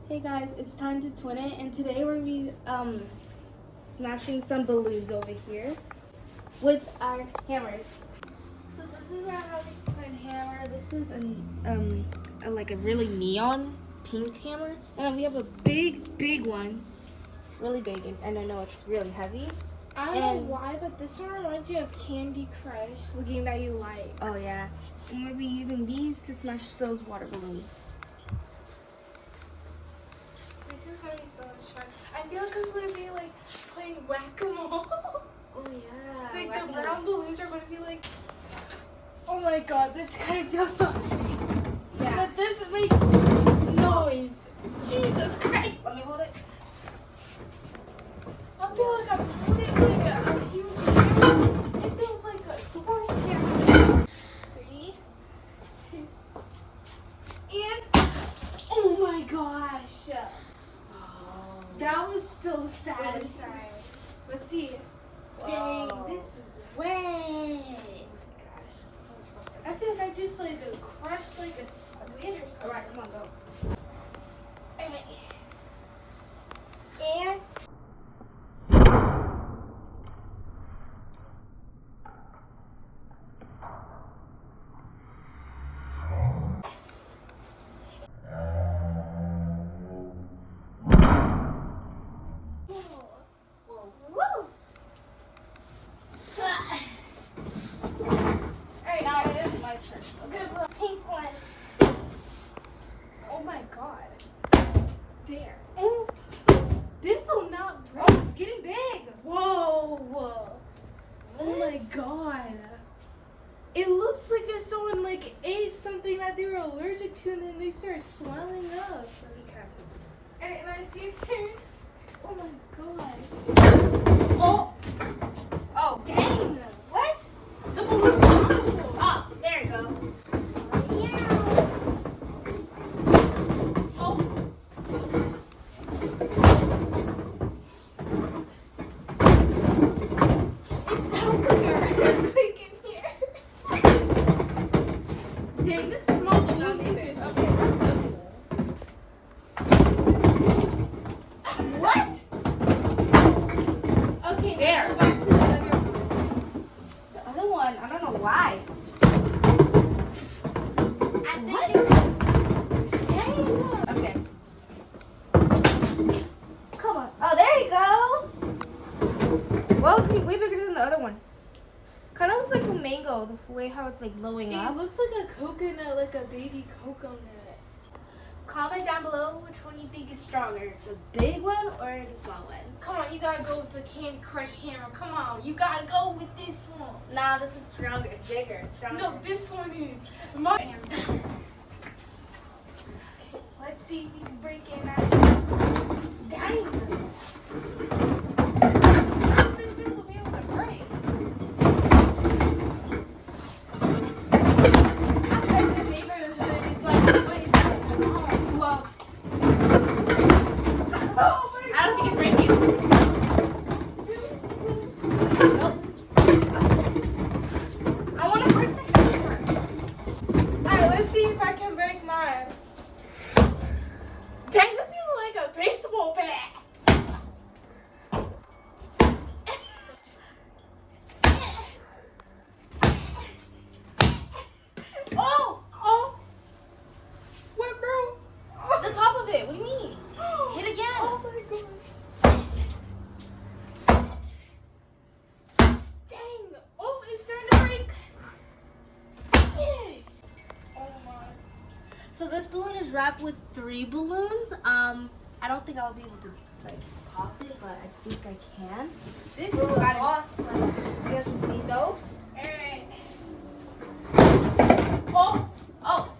Hey guys, it's time to twin it, and today we're gonna be smashing some balloons over here with our hammers. So this is our Harley Quinn hammer. This is like a really neon pink hammer, and then we have a big one, really big, and I know it's really heavy. I don't know why, but this one reminds me of Candy Crush, the game that you like. Oh yeah, and we'll be using these to smash those water balloons. This is gonna be so much fun. I feel like I'm gonna be like playing whack-a-mole. Oh yeah. Like the brown balloons are gonna be like, oh my god, this kind of feels so heavy. Yeah. But this makes noise. Jesus Christ. Let me hold it. I feel like I'm holding like a huge hammer. It feels like a Thor's hammer. 3, 2, and oh my gosh. That was so satisfying. Let's see. Dang, this is way. I feel like I just like crushed like a squid or something. Alright, come on, go. Alright. And Woo! Alright, now guys. it's my turn. Good luck. Pink one. Oh my god. There. Oh. This will not break. Oh, it's getting big. Whoa. Oh my god. It looks like if someone like ate something that they were allergic to and then they started swelling up. Alright, now it's your turn. Oh my gosh. Oh, Oh, dang. what? The balloon popped. Oh, there you go. Oh. It sounds like an earthquake in here. Dang, this small balloon is just What? okay. There. Go back to the other one. The other one, I don't know why. I think What? it's dang. Okay. Come on. Oh, there you go. Well, it's way bigger than the other one. Kind of looks like a mango, the way how it's like blowing It up. looks like a coconut, like a baby coconut. Comment down below which one you think is stronger, the big one or the small one. Come on, you gotta go with the Candy Crush hammer. Come on, you gotta go with this one. Nah, this one's stronger. It's bigger. It's stronger. No, this one is. My hammer. Let's see if you can break in that. Dang. I don't think this will be able to break. I bet the neighborhood is like, what is that? Oh, well. Oh my I don't think it's breaking. Nope. I want to break the hammer. Alright, let's see if I can break mine. Dang, this is like a baseball bat. Oh! What, bro? The top of it. What do you mean? Hit again. Oh my gosh. Dang. Oh, it's starting to break. Oh my. So this balloon is wrapped with 3 balloons. I don't think I'll be able to like pop it, but I think I can. This is awesome. You have to see though. Alright. Oh! Oh,